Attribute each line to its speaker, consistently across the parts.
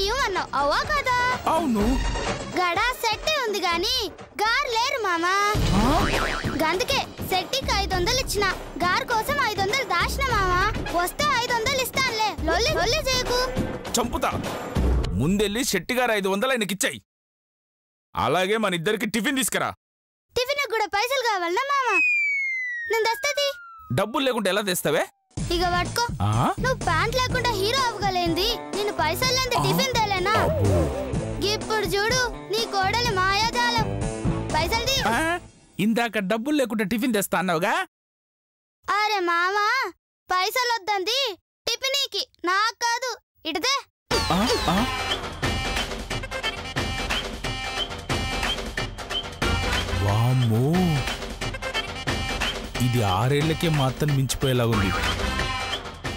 Speaker 1: ఇవ్వమన్నావు అవా కదా?
Speaker 2: అవును.
Speaker 1: గడా సెట్టి ఉంది గాని గారు లేరు మామా. గందుకే సెట్టికి 500 ఇచ్చిన, గారు కోసం 500 దాచిన మామా. వస్తే 500 ఇస్తానులే, లొల్లి లొల్లి చేయకు.
Speaker 2: చంపుతా. ముందెళ్ళి శెట్టిగారు 500 ఆయనకిచ్చాయి. అలాగే మన ఇద్దరికి టిఫిన్ తీసుకురా.
Speaker 1: టిఫిన్ కూడా పైసలు కావాలనా మామా? నేను తెస్తది.
Speaker 2: డబ్బులు లేకుండా ఎలా తెస్తావే?
Speaker 1: ఇక పట్టుకో. నువ్వు ప్యాంట్ లేకుండా హీరో అవ్వగలేంది, నేను పైసలు లేని టిఫిన్ తేలేనా? ఇప్పుడు చూడు నీ కోడలి మాయాజాలం. పైసలు తీ.
Speaker 2: ఇందాక డబ్బులు లేకుండా టిఫిన్ తెస్తా అన్నావుగా?
Speaker 1: అరే మామా, పైసలు వద్దంది టిఫినీకి, నాకు కాదు. ఇటదే.
Speaker 2: వామ్మో, ఇది 6 ఏళ్లకే మాత్రం మించిపోయేలాగుంది.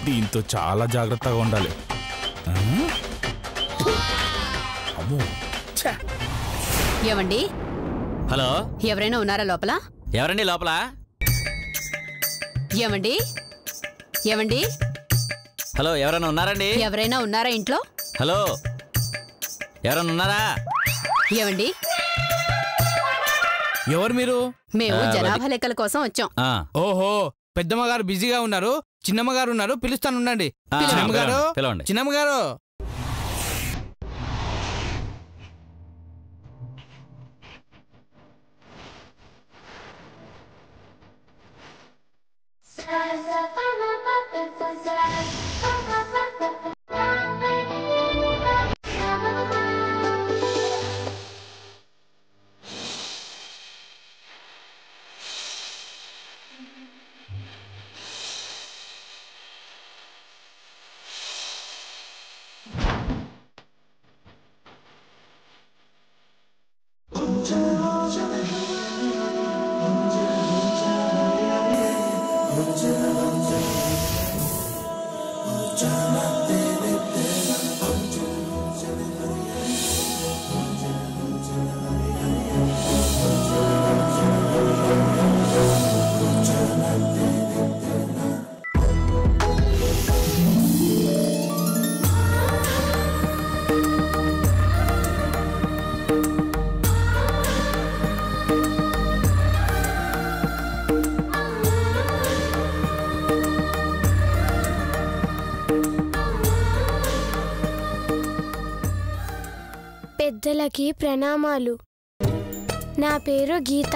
Speaker 2: దీంతో చాలా జాగ్రత్తగా ఉండాలి. అమ్మో.
Speaker 3: ఏమండి?
Speaker 4: హలో,
Speaker 3: ఎవరైనా ఉన్నారా లోపల?
Speaker 4: ఎవరండి లోపల?
Speaker 3: ఏమండి? ఏమండి?
Speaker 4: హలో, ఎవరైనా ఉన్నారండి?
Speaker 3: ఎవరైనా ఉన్నారా ఇంట్లో?
Speaker 4: హలో, ఎవరైనా ఉన్నారా?
Speaker 3: ఏమండి?
Speaker 5: ఎవరు మీరు?
Speaker 3: మేము జనాభా లెక్కల కోసం వచ్చాం.
Speaker 5: ఓహో, పెద్దమ్మగారు బిజీగా ఉన్నారు, చిన్నమ్మగారు ఉన్నారు, పిలుస్తాను ఉండండి. చిన్నమ్మగారు, చిన్నమ్మగారు.
Speaker 6: పెద్దలకి ప్రణామాలు. నా పేరు గీత,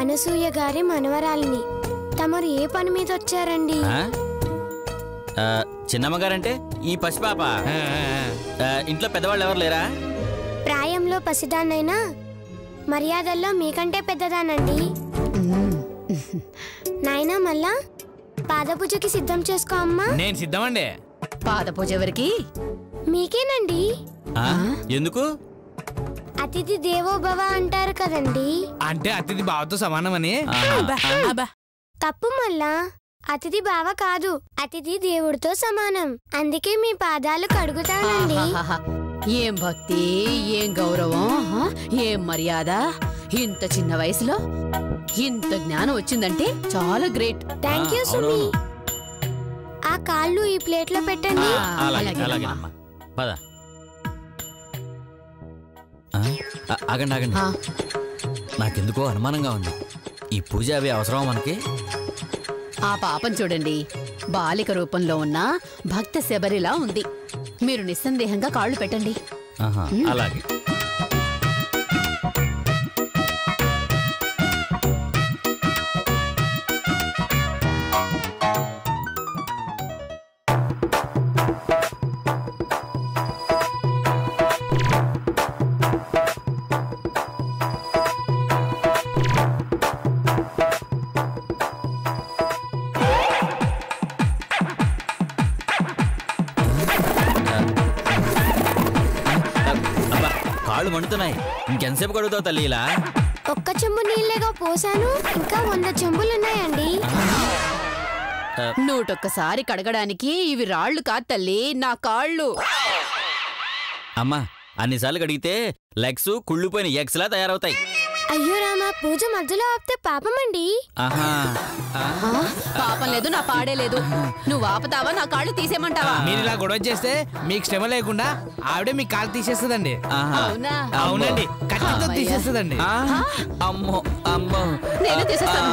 Speaker 6: అనసూయ గారి మనవరాలిని. తమరు ఏ పని మీద వచ్చారండి?
Speaker 4: చిన్నమ్మగారంటే ఈ పసిపాప. ఇంట్లో పెద్దవాళ్ళు ఎవరు లేరా?
Speaker 6: ప్రాయంలో పసిదాన్నైనా మర్యాదల్లో మీకంటే పెద్దదానండి. నాయనా, మళ్ళా పాదపూజకి సిద్ధం చేసుకో అమ్మా.
Speaker 5: నేను సిద్ధమండి.
Speaker 3: పాదపూజ ఎవరికి?
Speaker 6: మీకేనండి.
Speaker 4: ఎందుకు?
Speaker 6: అతిథి దేవో భవ అంటారు కదండి.
Speaker 5: అంటే అతిథి బావతో సమానమని.
Speaker 6: తప్పు మళ్ళా, అతిథి బావ కాదు, అతిథి దేవుడితో సమానం. అందుకే మీ పాదాలు కడుగుతానండి.
Speaker 3: ఏం భక్తి, ఏం గౌరవం, ఏం మర్యాద! ఇంత చిన్న వయసులో ఇంత జ్ఞానం వచ్చిందంటే చాలా గ్రేట్.
Speaker 6: థ్యాంక్ యూ సుమి. ఆ కాళ్ళు ఈ ప్లేట్ లో పెట్టండి.
Speaker 4: పద. ఆగండి ఆగండి, నాకెందుకో అనుమానంగా ఉంది. ఈ పూజ అవి అవసరం మనకి?
Speaker 3: ఆ పాపం చూడండి, బాలిక రూపంలో ఉన్న భక్త శబరిలా ఉంది. మీరు నిస్సందేహంగా కాళ్ళు పెట్టండి.
Speaker 4: అలాగే. కాళ్ళు మండుతున్నాయి, ఇంకెంతసేపు కడుగుతావు తల్లి? ఇలా
Speaker 6: ఒక్క చెంబు నీళ్ళేగా పోసాను, ఇంకా 100 చెంబులున్నాయండి.
Speaker 3: 101 కడగడానికి ఇవి రాళ్లు కాదు తల్లి, నా కాళ్ళు.
Speaker 4: అమ్మా, అన్నిసార్లు కడిగితే లెగ్స్ కుళ్ళిపోయిన ఎగ్స్ లా తయారవుతాయి.
Speaker 6: అయ్యో రామా, పూజ మధ్యలో ఆపితే పాపమండి.
Speaker 3: పాపం లేదు, నా పాడే లేదు. నువ్వు ఆపుతావా, నా కాళ్ళు తీసేయమంటావా?
Speaker 5: మీరు ఇలా గొడవ చేస్తే మీకు శ్రమ లేకుండా ఆవిడే మీ కాళ్ళు తీసేస్తుందండి.
Speaker 3: అవునా?
Speaker 5: అవునండి, కట్టతో తీసేస్తుందండి.
Speaker 4: అమ్మో అమ్మో,
Speaker 3: నేను తీసేస్తాను.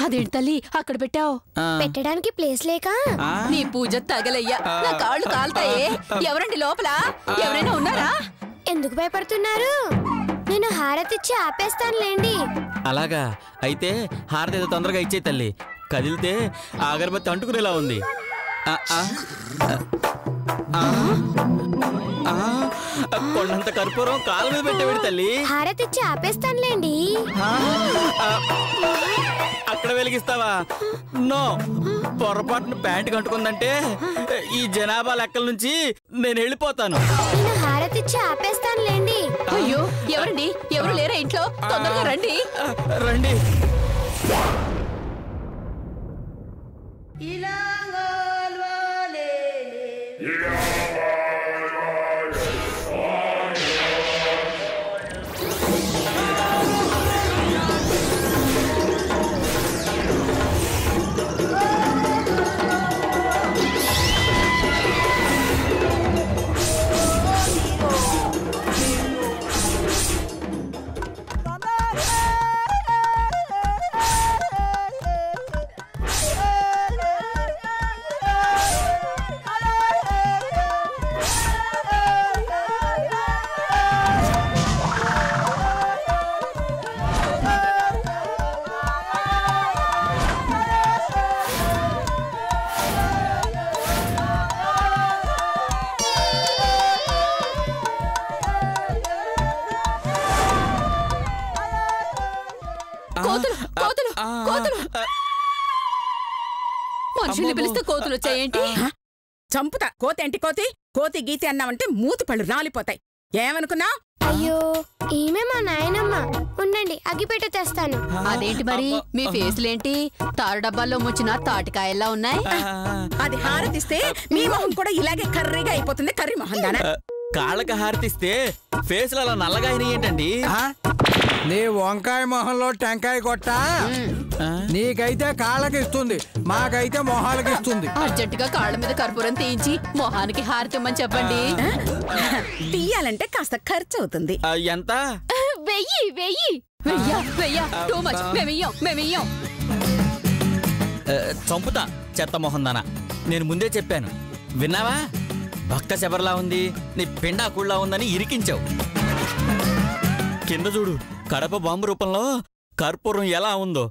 Speaker 3: అదేంటి తల్లి అక్కడ పెట్టావు?
Speaker 6: పెట్టడానికి ప్లేస్ లేక.
Speaker 3: నీ పూజ తగలయ్యా, నా కాళ్ళు కాలుతాయే. ఎవరండి లోపల? ఎవరైనా ఉన్నారా?
Speaker 6: ఎందుకు భయపడుతున్నారు? నేను హారతిచ్చి ఆపేస్తానులేండి.
Speaker 4: అలాగా అయితే హారతి ఏదో తొందరగా ఇచ్చే తల్లి. కదిలితే అగరబత్తి అంటుకునేలా ఉంది. కొండంత కర్పూరం కాలు మీద పెట్టేవాడి తల్లి.
Speaker 6: హారతిచ్చి ఆపేస్తానులేండి.
Speaker 4: అక్కడ వెలిగిస్తావా? నో, పొరపాటున ప్యాంట్ కంటుకుందంటే ఈ జనాభా లెక్కల నుంచి నేను వెళ్ళిపోతాను.
Speaker 6: నేను హారతిచ్చి ఆపేస్తానులేండి.
Speaker 3: అయ్యో, ఎవరండి? ఎవరు లేరా ఇంట్లో? తొందరగా రండి.
Speaker 4: రండి.
Speaker 3: మనుషుల్ని పిలిస్తే కోతులు వచ్చాయేంటి?
Speaker 7: చంపుతా. కోతేంటి కోతి? కోతి గీతి అన్నావంటే మూతి పళ్ళు రాలిపోతాయి. ఏమనుకున్నా?
Speaker 6: అయ్యో, ఈమె మా నాయనమ్మ. ఉండండి, అగ్గిపెట్టె తెస్తాను.
Speaker 3: అదేంటి మరి మీ ఫేసులేంటి తారు డబ్బాల్లో ముచ్చిన తాటికాయల్లా ఉన్నాయి?
Speaker 7: అది హారతిస్తే మీ మొహం కూడా ఇలాగే కర్రీగా అయిపోతుంది. కర్రీ మొహం దానా?
Speaker 4: కాళ్ళకి హారతిస్తే ఫేస్లు అలా నల్లగా అయినాయి ఏంటండి?
Speaker 8: నీ వంకాయ మొహంలో టెంకాయ కొట్ట నీకైతే కాళ్ళకి ఇస్తుంది, మాకైతే మొహాలకి ఇస్తుంది.
Speaker 3: అర్జెంటుగా కాళ్ళ మీద కర్పూరం తీయించి మొహానికి హారతిమ్మని చెప్పండి.
Speaker 7: తీయాలంటే కాస్త ఖర్చు అవుతుంది.
Speaker 4: ఎంత?
Speaker 3: 1000. Too much. మేమియ్యం.
Speaker 4: చంపుతా చెత్త మొహం దానా. నేను ముందే చెప్పాను, విన్నావా? భక్త శబర్లా ఉంది, నీ పిండాకుళ్ళా ఉందని ఇరికించావు. కింద చూడు, కడప బాంబు రూపంలో కర్పూరం ఎలా ఉందో.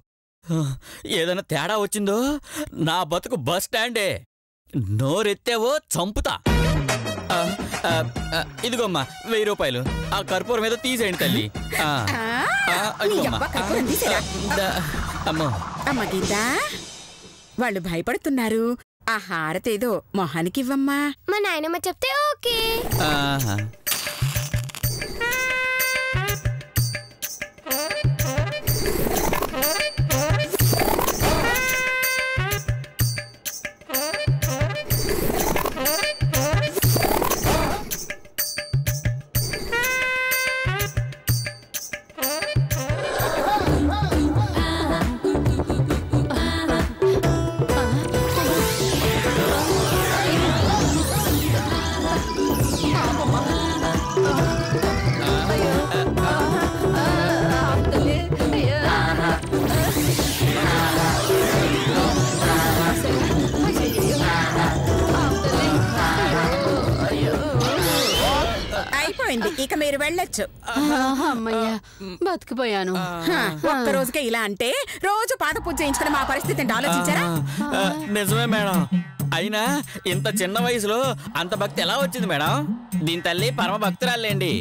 Speaker 4: ఏదైనా తేడా వచ్చిందో నా బతుకు బస్ స్టాండే. నోరెత్తావో చంపుతా. ఇదిగోమ్మా 1000 రూపాయలు. ఆ కర్పూరం మీద తీసేయండి తల్లి. అమ్మో.
Speaker 7: అమ్మ గీతా, వాళ్ళు భయపడుతున్నారు. ఆ హారతేదో మొహానికి ఇవ్వమ్మా.
Speaker 6: మా నాయనమ్మ చెప్తే ఓకే.
Speaker 7: ఇక మీరు వెళ్ళొచ్చు.
Speaker 3: అమ్మయ్యా, బతికిపోయాను.
Speaker 7: ఒక్క రోజుకే ఇలా అంటే రోజు పాద పూజ చేయించుకుని మా పరిస్థితి ఆలోచించారా?
Speaker 4: నిజమే మేడం. అయినా ఇంత చిన్న వయసులో అంత భక్తి ఎలా వచ్చింది మేడం? దీని తల్లి పరమ భక్తురాలేండి.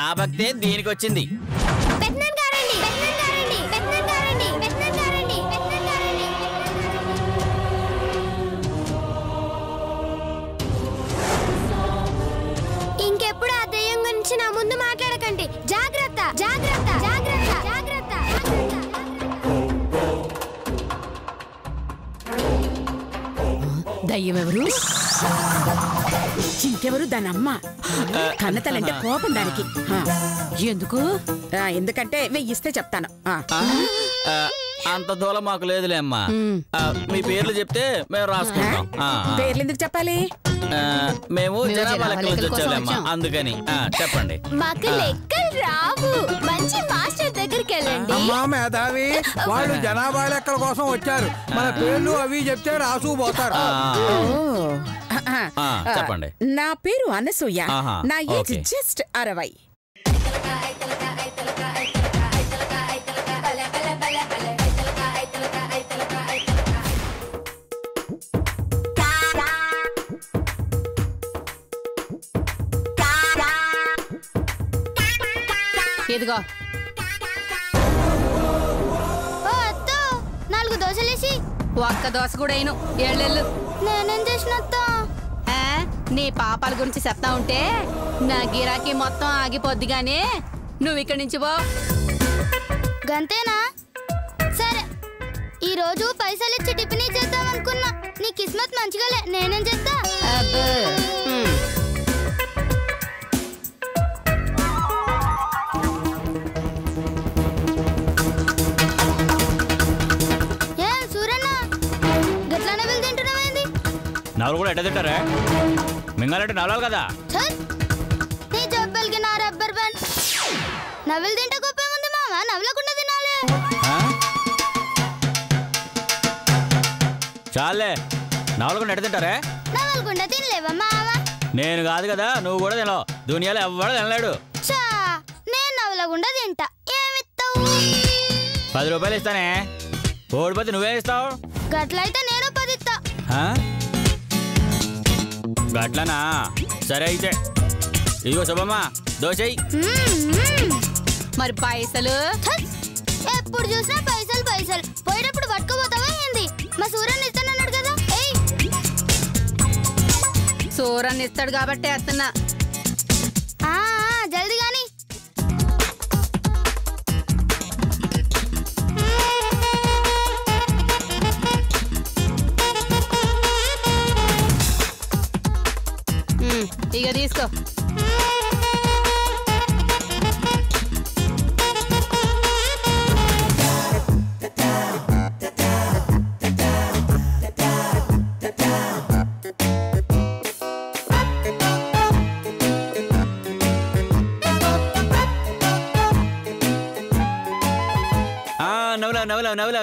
Speaker 4: ఆ భక్తే దీనికి వచ్చింది.
Speaker 6: ఇంకెప్పుడు ఆ దయ్యం గురించి నా ముందు మాట్లాడకండి. జాగ్రత్త జాగ్రత్త జాగ్రత్త జాగ్రత్త.
Speaker 3: దయ్యం ఎవరు?
Speaker 7: ఇంకెవరు దాని అమ్మ. కన్నతలంటే కోపం దానికి.
Speaker 3: ఎందుకు?
Speaker 7: ఎందుకంటే 1000 ఇస్తే చెప్తాను.
Speaker 4: అంత దూరం మాకు లేదులే అమ్మా. మీ పేర్లు చెప్తే మేము రాసుకుంటాం.
Speaker 7: పేర్లు ఎందుకు చెప్పాలి?
Speaker 4: మేము జనాభా లెక్కల నుంచి వచ్చామమ్మా, అందుకని చెప్పండి.
Speaker 1: మాకు లెక్కలు రావు, మంచి మాస్టర్ దగ్గరికి వెళ్ళండి.
Speaker 8: అమ్మా మేధావి, వాళ్ళు జనాభా లెక్కల కోసం వచ్చారు. మన పేర్లు అవి చెప్తే రాసుకుపోతారు.
Speaker 4: చెప్పండి.
Speaker 7: నా పేరు అనసూయ. నా ఏజ్ జస్ట్ 60.
Speaker 3: ఎదుగో
Speaker 1: ఓ అత్త, 4 దోశలేసి.
Speaker 3: ఒక్క దోశ కూడా అయిను. ఏళ్ళెళ్ళు.
Speaker 1: నేనేం చేసినత్తా?
Speaker 3: నీ పాపాల గురించి చెప్తా ఉంటే నా గిరాకీ మొత్తం ఆగిపోద్ది గానీ నువ్వు ఇక్కడి నుంచి పో.
Speaker 1: గంతేనా? సరే, ఈ రోజు పైసలు ఇచ్చి టిఫిన్ చేద్దాం అనుకున్నా. నీ కిస్మత్ మంచిగాలే, నేనేం చేస్తా? ఏం సూరన్న, గట్లనే వెళ్ళి తింటున్నావేంది?
Speaker 4: నవలు కూడా ఎట్ట తింటారా? మింగాలంటే నవలాలి కదా.
Speaker 1: నీ జబ్బలకి నా రబ్బర్ బ్యాండ్. నవ్వులు తింటే గొప్ప ఉంది మామ, నవ్వకుండా తినాలి.
Speaker 4: చాలే, నవలు కూడా ఎట్ట తింటారే?
Speaker 1: నవ్వకుండా తినలేవా మామ?
Speaker 4: నేను కాదు కదా, నువ్వు కూడా తినవు. దునియాలో ఎవ్వడు తినలేడు.
Speaker 1: నేను నవ్వకుండా తింటా. ఏమిస్తావు?
Speaker 4: 10 రూపాయలు ఇస్తానే. ఓడిపోతే నువ్వే ఇస్తావు.
Speaker 1: గట్లయితే నేను 10 ఇస్తా.
Speaker 4: గట్లనా? సరే అయితే ఇదిగో శుభమ్మ, దోశ.
Speaker 3: మరి పైసలు?
Speaker 1: ఎప్పుడు చూసినా పైసలు పైసలు. పోయేటప్పుడు పట్టుకోపోతావా ఏంది? మా సూర్యని ఇస్తానన్నాడు కదా.
Speaker 3: సూరన్ని ఇస్తాడు కాబట్టి వేస్తున్నా.
Speaker 1: జల్దీ గాని.
Speaker 3: ఇక తీసుకో.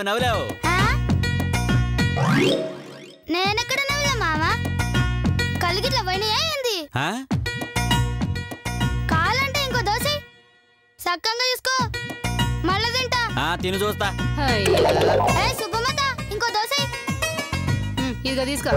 Speaker 4: నవ్వులావు.
Speaker 1: నేనెక్కడ నవ్వులా మామ? కలిగిట్లా పోయినాయా ఏంది? కావాలంటే ఇంకో దోశ సక్కంగా తీసుకో, మళ్ళీ తింటా.
Speaker 4: తిను చూస్తా.
Speaker 1: సుబ్బమ్మత, ఇంకో దోశ.
Speaker 3: ఇదిగో తీసుకో.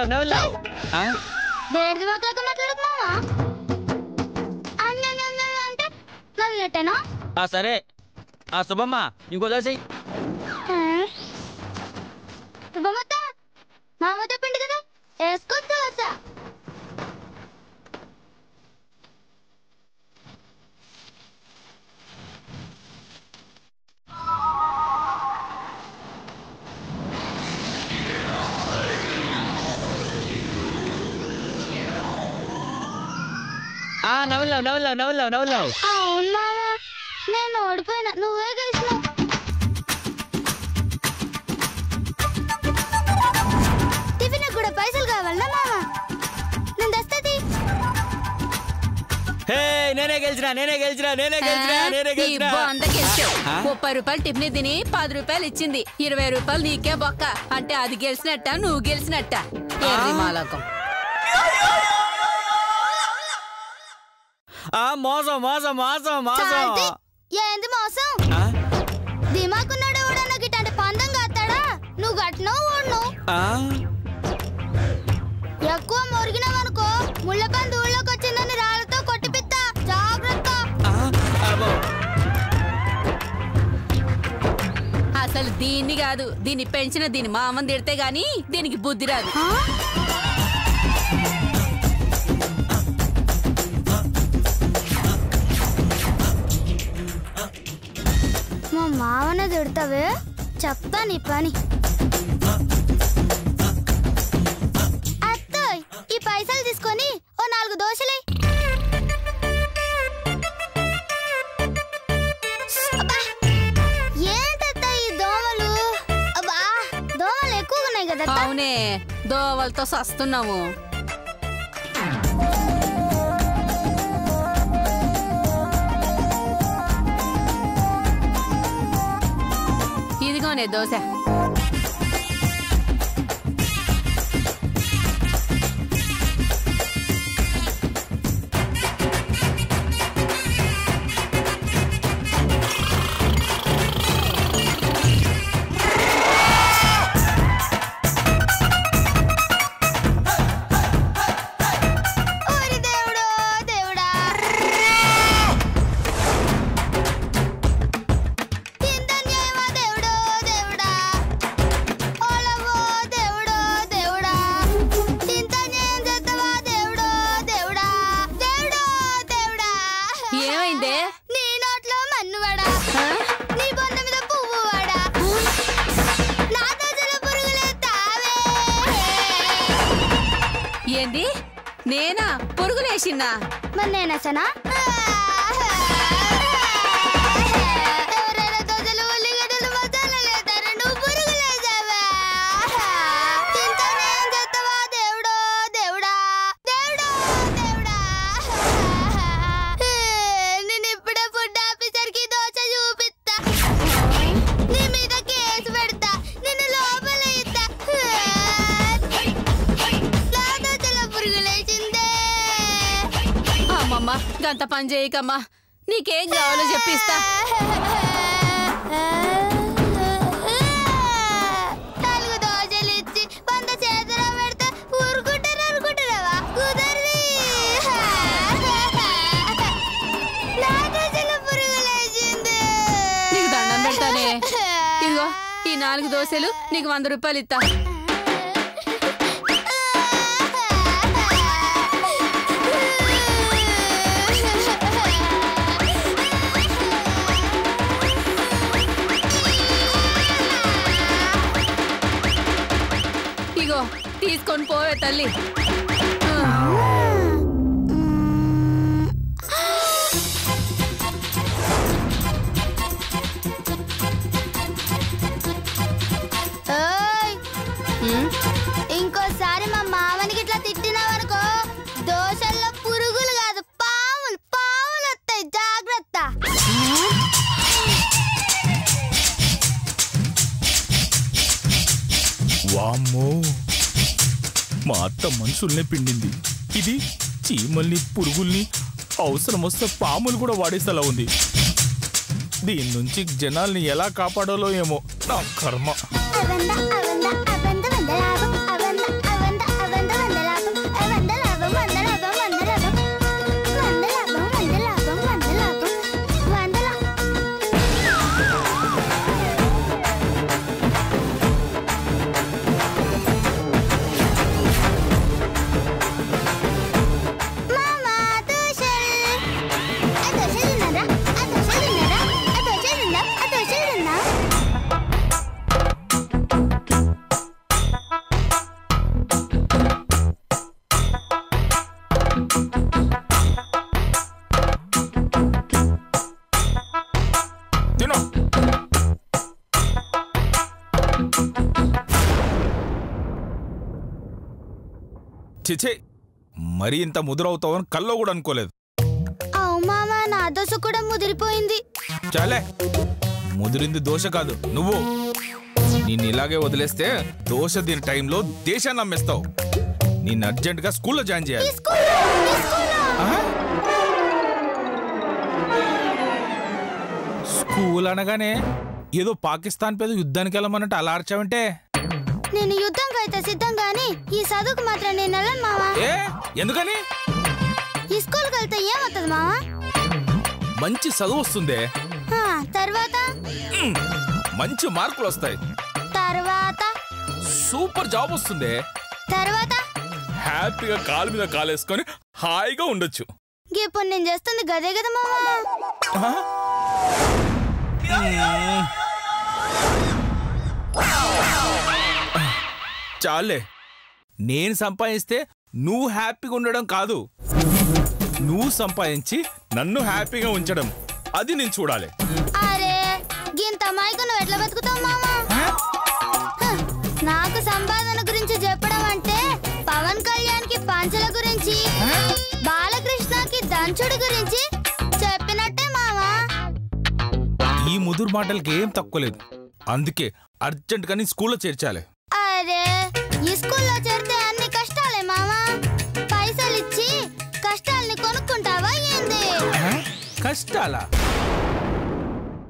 Speaker 4: నవ్వులావు.
Speaker 1: దేని మాట్లాడక మాట్లాడకు మామ. అంటే నవ్వులట్టేనా?
Speaker 4: సరే. శుభమ్మ, ఇంకో దోశ.
Speaker 1: శుభమత, మామ చెప్పింది కదా, వేసుకో దోశ.
Speaker 4: నవ్వులావు.
Speaker 1: అవును మామ, నేను ఓడిపోయినా, నువ్వే గెలిచినావు. టిఫిన్ కూడా పైసలు కావాలన్నా మామ? నేను తెస్తుంది.
Speaker 4: నేనే గెలిచినా.
Speaker 3: అంతా గెలిచావు. 30 రూపాయలు టిఫిన్ తిని 10 రూపాయలు ఇచ్చింది. 20 రూపాయలు నీకే బొక్క. అంటే అది గెలిచినట్ట, నువ్వు గెలిచినట్ట. మాలకం.
Speaker 4: మోసం.
Speaker 1: ఏంది మోసం? దిమాకున్నాడు ఎవడన్నా గిట్ట పందం కాస్తాడా? నువ్వు గట్నో ఓడ్ను. ఎక్కువ మురిగినావనుకో, ముళ్ళ పంది ఊళ్ళోకి వచ్చిందని రాళ్ళతో కొట్టిపిత్తా. జాగ్రత్త.
Speaker 3: అసలు దీన్ని కాదు, దీన్ని పెంచిన దీని మామని తిడితే గాని దీనికి బుద్ధి రాదు.
Speaker 1: మా మామన తిడతావే, చెప్తా నీ పని. అత్తోయ్, ఈ పైసలు తీసుకొని ఓ 4 దోశలే. ఏంటత్తా ఈ దోమలు? అబ్బా, దోమలు ఎక్కువగా ఉన్నాయి కదా.
Speaker 3: అవునే, దోవలతో సస్తున్నాము. ఇదిగోనే దోశ. ఏంది? నేనా పురుగులేసినా?
Speaker 1: మరి నేనసనా? ఎవరైనా దోశలు ఉల్లిగడ్డలు మసాలా లేతారు, నువ్వు పురుగులేసావా? తింటానే చేస్తావా దేవుడో దేవుడా, దేవుడో దేవుడా. నేను ఇప్పుడే ఫుడ్ ఆఫీసర్కి దోశ చూపిస్తా, నీ మీద కేసు పెడతా, నిన్ను లోపల ఇస్తా.
Speaker 3: అమ్మమ్మ, గంత పని చేయకమ్మా, నీకేం కావాలో చెప్పిస్తా.
Speaker 1: 4 దోశలు ఇచ్చి 100 చేతిలో పెడితే ఊరుకుంటారా? కుదరది. నా దోశలో పురుగులేసింది.
Speaker 3: నీకు దండం పెడతానే. ఇదిగో ఈ 4 దోశలు నీకు 100 రూపాయలు ఇస్తా. ఇగో తీసుకొని పోవే తల్లి.
Speaker 1: ఇంకోసారి మా మామనికి ఇట్లా తిట్టినావనుకో, దోశల్లో పురుగులు కాదు పాములు వస్తాయి, జాగ్రత్త.
Speaker 2: వామ్మో, మా అత్త మనుషుల్నే పిండింది. ఇది చీమల్ని పురుగుల్ని అవసరం వస్తే పాములు కూడా వాడేసేలా ఉంది. దీని నుంచి జనాల్ని ఎలా కాపాడాలో ఏమో, నా కర్మ. చిచే, మరీ ఇంత ముదురవుతావని కల్లో కూడా అనుకోలేదు.
Speaker 1: అవు మామా, నా దోశ కూడా ముదిరిపోయింది.
Speaker 2: చాలే, ముదిరింది దోశ కాదు నువ్వు. నిన్ను ఇలాగే వదిలేస్తే దోశ దీని టైంలో దేశాన్ని అమ్మేస్తావు. నిన్ను అర్జెంట్ గా స్కూల్లో జాయిన్ చేయాలి. స్కూల్ అనగానే ఏదో పాకిస్తాన్ పేద యుద్ధానికి వెళ్ళమన్నట్టు అలా అర్చావంటే.
Speaker 1: నేను యుద్ధంకి అయితే సిద్ధం గాని ఈ చదువుకు మాత్రం నేను వెళ్ళను మావా.
Speaker 2: ఎందుకని?
Speaker 1: ఈ స్కూల్కి వెళ్తే ఏమవుతుంది మావా?
Speaker 2: మంచి చదువు వస్తుందే.
Speaker 1: తర్వాత
Speaker 2: మంచి మార్కులు వస్తాయి.
Speaker 1: తర్వాత
Speaker 2: సూపర్ జాబ్ వస్తుంది.
Speaker 1: తర్వాత
Speaker 2: హ్యాపీగా కాలు మీద కాలేసుకొని హాయిగా ఉండొచ్చు.
Speaker 1: ఇప్పుడు నేను చేస్తుంది గదే కదా మామా.
Speaker 2: చాలే, నేను సంపాదిస్తే నువ్వు హ్యాపీగా ఉండడం కాదు, నువ్వు సంపాదించి నన్ను హ్యాపీగా ఉంచడం, అది నేను చూడాలి.
Speaker 1: అరే గింత మైకు నువ్వు ఎట్లా బతుకుతావు మామా? నాకు సంపాదన గురించి చెప్పడం అంటే పవన్ కళ్యాణ్ కి పంచల గురించి, బాలకృష్ణకి దంచుడు గురించి చెప్పినట్టే మామా.
Speaker 2: ఈ ముదురు మాటలకి ఏం తక్కువ లేదు. అందుకే అర్జెంట్ గా స్కూల్లో చేర్చాలి.
Speaker 1: అరే ఈ స్కూల్లో చేరితే అన్ని కష్టాలే మామా. పైసలు ఇచ్చి కష్టాల్ని కొనుక్కుంటావా ఏంది?
Speaker 2: కష్టాలా?